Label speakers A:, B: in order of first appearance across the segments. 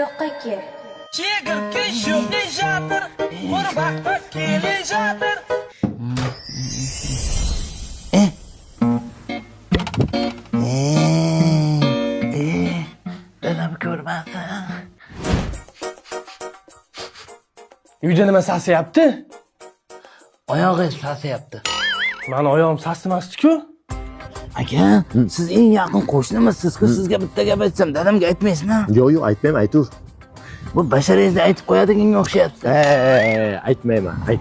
A: yoqqa kel.
B: Chegirtka sho'qijatir, qurbaqqa kelajatir.
C: Dadam ko'rmasa.
D: Uyda nima sasiyapti?
C: Oyog'i sasiyapti.
D: Mani oyog'im sasimasdi-ku.
C: Aka, siz eng yaqin qo'shnimisiz-ku, sizga bitta gap aytsam, dadamga aytmaysizmi?
E: Yo'q, aytmayman, aytur.
C: Bu basharangizni aytib qo'yadiganga o'xshayapti.
E: Aytmayman. Ayt.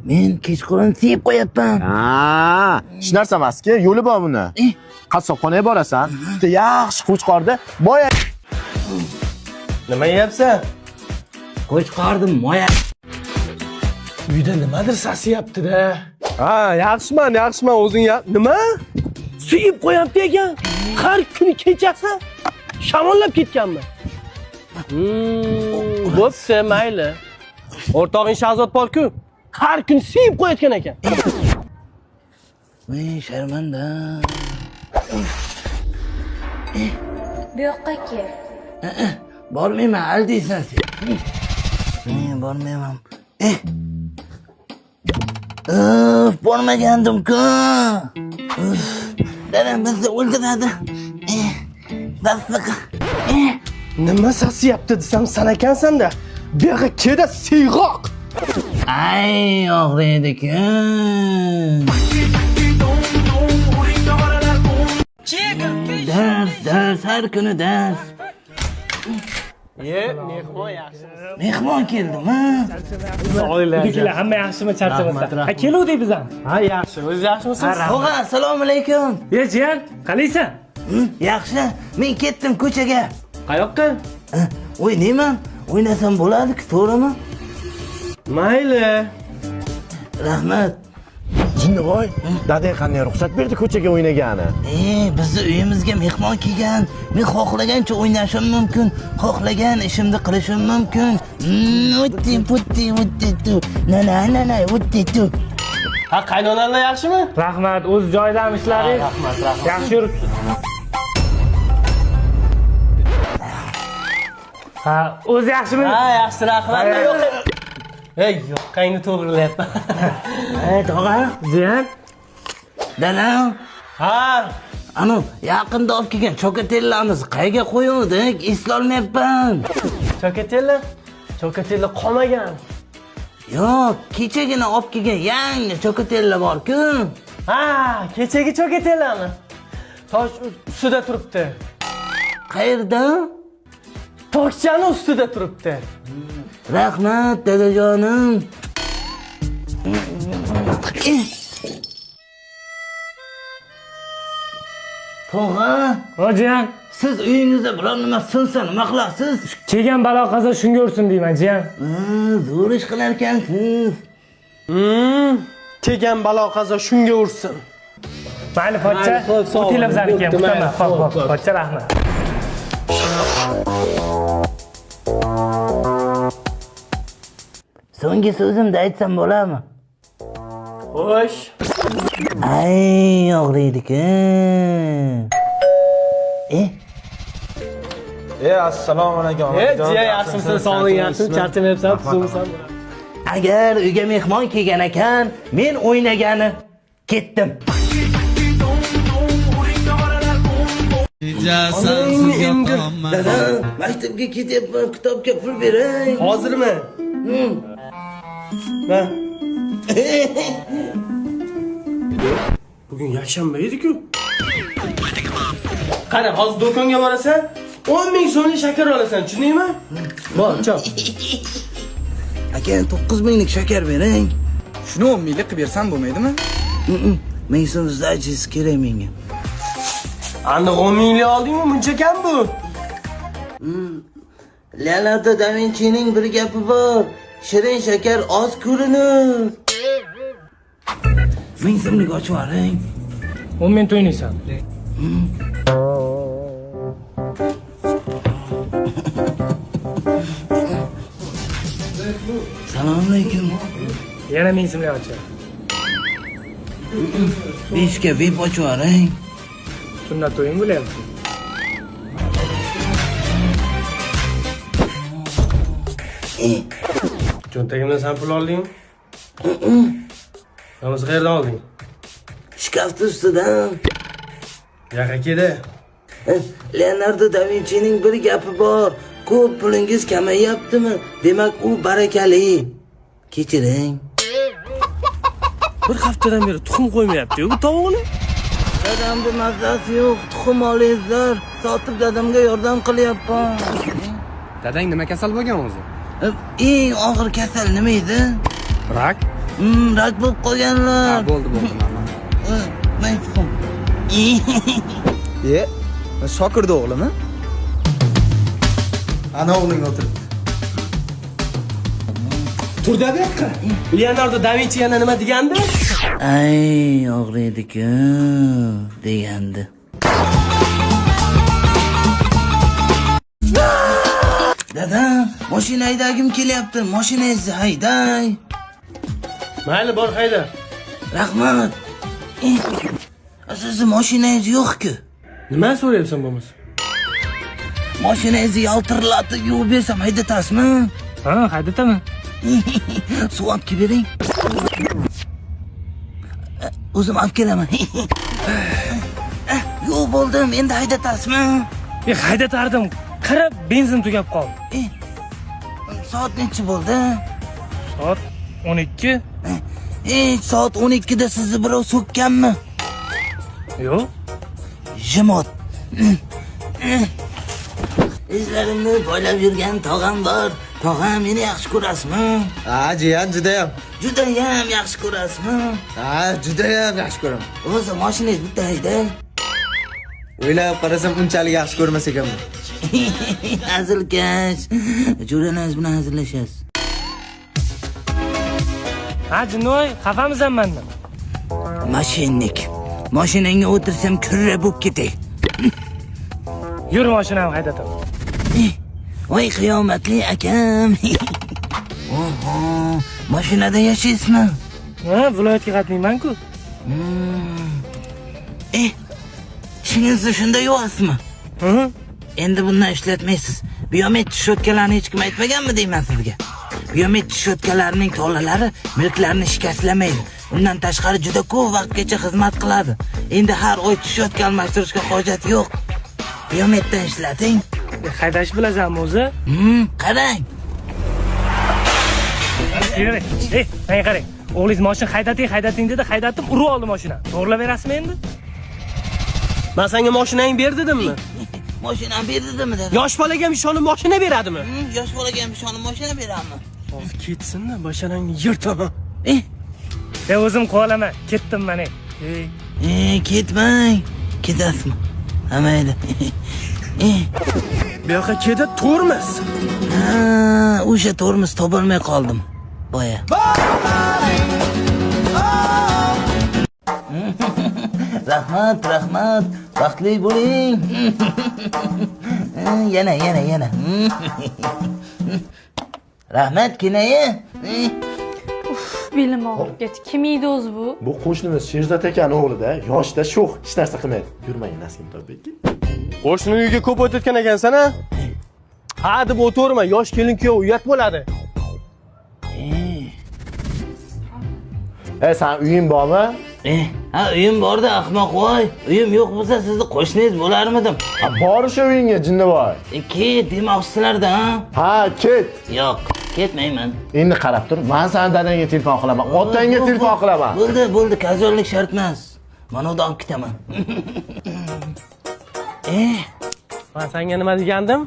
C: Men kechqurun siyib qo'yapman.
E: Hech narsa emas-ku, yo'li bor buni. Qassobxonaga borasan, bitta yaxshi qo'chqorda boya.
D: Nima yeyapsan?
C: Qo'chqordim moya.
D: Uyda nimadir sasiyapti-da. Ha, yaxshiman, o'zing nima? Suyib qo'yapti ekan. Har kuni kechasi shamollab ketganmi? Bo'pti, mayli. O'rtog'ing Shahzod bor-ku, har kun suyib qo'yayotgan ekan.
C: Men sharmanda.
A: Bu yoqqa kel.
C: Bormayman, aldaysan sen. Men bormayman. Bormagandim-ku. Dadam bizni o'ldiradi. Dastlaqi.
D: Nima sasiyapti desam san ekansan-da. Bu yoqqa kelda siyg'oq.
C: Ay, og'riydi-ku. Dars, har kuni dars.
D: Mehmon yaxshi.
C: Mehmon keldimi?
D: Uydagilar hamma yaxshimi, charchamasdan? Ha, keluvdik biz ham. Ha, yaxshi. O'zingiz yaxshimisiz?
C: Tog'a, assalomu alaykum.
D: Jiyan, qalaysan?
C: Yaxshi. Men ketdim ko'chaga.
D: Qayoqqa?
C: O'ynayman. O'ynasam bo'ladi-ku, to'g'rimi?
D: Mayli.
C: Rahmat.
E: Jinnivoy, dadang qanday ruxsat berdi ko'chaga o'ynagani?
C: Bizni uyimizga mehmon kelgan. Men xohlagancha o'ynashim mumkin, xohlagan ishimni qilishim mumkin. Utti. Na, utti.
D: Ha, qaynonanglar yaxshimi?
F: Rahmat, o'z joyidami ishlaringiz?
D: Rahmat.
F: Yaxshi yuribsiz. Ha, o'zi yaxshimi?
D: Ha, yaxshi, rahmat. Yoqqangni to'g'rilayapman.
C: Tog'a,
F: Jiyan,
C: dadam.
D: Ha,
C: Ana, yaqinda olib kelgan chokatellarimiz qayerga qo'yuvdik? Eslolmayapman.
D: Chokatella qolmagan.
C: Yo'q, kechagina olib kelgan yangi chokatella bor-ku.
D: Ha, kechagi chokatellami? Tosh ustida turibdi.
C: Qayerda?
D: Tokchani ustida turibdi.
C: Rahmat, dadajonim. Tog'a,
F: Jiyan,
C: siz uyingizda biror nima sinsa nima qilasiz?
F: kelgan balo qazo shunga ursin deyman, Jiyan.
C: Zo'r ish qilar ekansiz.
D: Kelgan balo qazo shunga ursin.
F: Mayli, pochcha. O'tinglar bizaniki ham kutaman. Xo'p, pochcha, rahmat.
C: So'nggi so'zimni aytsam bo'ladimi?
D: Xo'sh.
C: Ay, og'riydi-ku.
E: Assalomu alaykum.
D: Jiya, yaxshimisiz? Sog'lig'ing yaxshimi? Charchamayapsan, tuzimsan?
C: Agar uyga mehmon kelgan ekan, men o'ynagani ketdim. Dada, maktabga ketyapman, kitobga pul bering.
D: Hozirmi? Ha. Bugun yakshanba edi-ku. Qani, hozir do'konga borasan, 10 ming so'mlik shakar olasan, tushundingmi? Bor, chop.
C: Aka, 9 minglik shakar bering.
G: Shuni 10 minglik qilib bersam bo'lmaydimi?
C: Ming so'm zdachisi kerak menga.
D: Aniq 10 minglik oldingmi? Buncha kam bu?
C: Leonardo da Vinci'ning bir gapi bor. Shirin shakar oz ko'rinur. 1000 so'mlik ochib yuboring.
F: 10 ming to'ynaysan.
C: Assalomu alaykum.
F: Yana 1000 so'mlik ochib.
C: 5 ga VIP ochib yuboring.
F: Sunnat to'ying bo'lyapti.
D: Cho'ntagimdan san pul oldingmi? Namoz qayerdan olding?
C: Shkafni ustidan.
D: Yo'q, akada.
C: Leonardo da Vinci'ning bir gapi bor. Ko'p pulingiz kamayyaptimi? Demak, u barakali. Kechiring.
D: Bir haftadan beri tuxum qo'ymayapti-ku bu tovuqni.
C: Dadamda mazasi yo'q, tuxum olayizlar. Sotib dadamga yordam qilyapman.
G: Dadang nima kasal bo'lgan o'zi?
C: Eng og'ir kasal nima edi?
G: Rak.
C: Rak bo'lib qolganlar.
G: Bo'ldi.
C: Men tuxum.
G: Shokirda o'g'limi? Ana o'g'ling o'tiribdi.
D: Turda bu yoqqa. Leonardo da Vinci yana nima degandi?
C: Ay, og'riydi-ku, degandi. Dada, mashina haydagim kelyapti. Mashinangizni hayday.
D: Mayli, bor hayda.
C: Rahmat. Sizni mashinangiz yo'q-ku.
D: Nima so'rayapsan bo'lmasa?
C: Mashinangizni yaltirlatib yuvib bersam haydatasizmi?
F: Ha, haydataman.
C: Suv olib kelib bering. O'zim olib kelaman. Yo'q bo'ldim, endi haydatasizmi?
F: Haydatardim. Qarab, benzin tugab qoldi.
C: Soat necha bo'ldi?
F: Soat 12.
C: Soat 12 da sizni birov so'kkanmi?
F: Yo'q.
C: Jimot. Izlarimni poylab yurgan tog'am bor. Tog'am, meni yaxshi ko'rasizmi?
G: Ha, jiyan judayam.
C: Judayam yaxshi ko'rasizmi?
G: Ha, judayam yaxshi ko'raman.
C: O'zi mashinangiz bitta hayday.
G: O'ylab qarasam unchalik yaxshi ko'rmas ekanman.
C: Hazilkash. Jo'ranangiz bilan hazillashasiz.
F: Ha, Jinnoy, xafamisan mendan.
C: Mashinnik. Mashinangga o'tirsam kurra bo'lib ketay.
F: Yur, mashinamni haydataman.
C: Voy qiyomatli akam. Oho, mashinada yashaysizmi?
F: Ha, viloyatga qatnayman-ku.
C: Ishingizni shunda yo'qsizmi? Endi bundan ishlatmaysiz. Biometrik shotkalarni hech kim aytmaganmi deyman sizga? Biometrik shotkalarning tolalari milklarni shikastlamaydi. Undan tashqari juda ko'p vaqtgacha xizmat qiladi. Endi har oy shotka almashtirishga hojat yo'q. Biometrikdan ishlating.
F: Haydash bilasanmi o'zi?
C: Qarang.
F: Manga qarang. O'g'lingiz mashina haydating dedi, haydatib urib oldi mashinani. To'g'rilab berasizmi endi?
D: Men senga mashinangni ber dedimmi?
C: Mashinani ber dedimmi dedi.
D: Yosh bolaga ham ishonib mashina beradimi?
C: Yosh bolaga ham ishonib mashina beradimi?
D: Hozir ketsin-da, mashinangni yirtaman.
F: O'zim qolaman. Ketdim mana.
C: Ketmang. Ketasizmi? Hamaydi.
D: Bu yoqqa keda to'rmiz.
C: O'sha tormoz topolmay qoldim. Boya. Rahmat. Baxtli bo'ling. Yana. Rahmat kinayi.
A: Belim og'rib ketdi. Kim edi o'zi bu?
E: Bu qo'shnimiz Sherzod akaning o'g'lida, yoshda sho'x, hech narsa qilmaydi. Yurmang, Nasim To'rbekka.
D: Qo'shni uyga ko'p o'tayotgan ekansan, ha? Ha, deb o'tirma, yosh kelin-kuyov uyat bo'ladi.
E: Sen uying bormi?
C: Ha, uyim borda, ahmoq voy. Uyim yo'q bo'lsa sizni qo'shningiz bo'larmidim.
E: Bor o'sha uyingga, jinnivoy.
C: Ket demoqchisizlarda, ha?
E: Ha, ket.
C: Yo'q, ketmayman.
E: Endi qarab tur, men sana dadangga telefon qilaman, otangga telefon qilaman.
C: Bo'ldi, kazorlik shart emas. Mana unda olib ketaman.
D: Men senga nima degandim?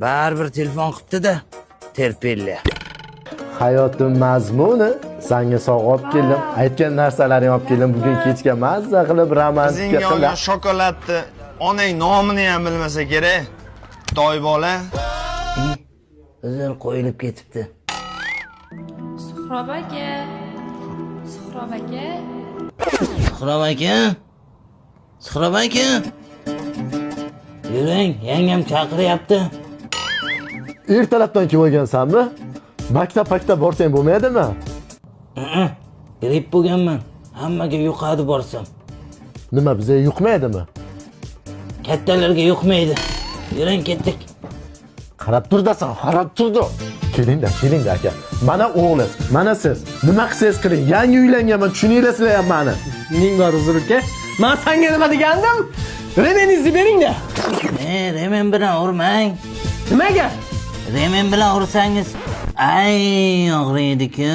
C: Baribir telefon qilibdi-da. Terpilla.
E: Hayotim mazmuni. Senga sovg'a olib keldim. Aytgan narsalaringni olib keldim. Bugun kechga mazza qilib romantika qilib.
H: Sizning shokoladni onang nomini ham bilmasa kerak. Toy bola.
C: Uzr qo'yilib ketibdi.
A: Suhrob aka.
C: Suhrob aka. Yuring, yangam chaqiryapti.
E: Ertalabdan kelib olgansanmi? Maktab borsang bo'lmaydimi?
C: Gripp bo'lganman. Hammaga yuqadi borsam.
E: Nima, bizga yuqmaydimi?
C: Kattalarga yuqmaydi. Yuring, ketdik.
E: Qarab tur dasan, qarab turdi. keling aka. Mana o'g'liz, mana siz. Nima qilsangiz qiling. Yangi uylanganman, tushuninglar ham meni.
D: Ning bor uzr uka. Men senga nima degandim? Remeningizni bering-da.
C: Remen bilan urmang.
D: Nimaga?
C: Remen bilan ursangiz, ay og'riydi-ku.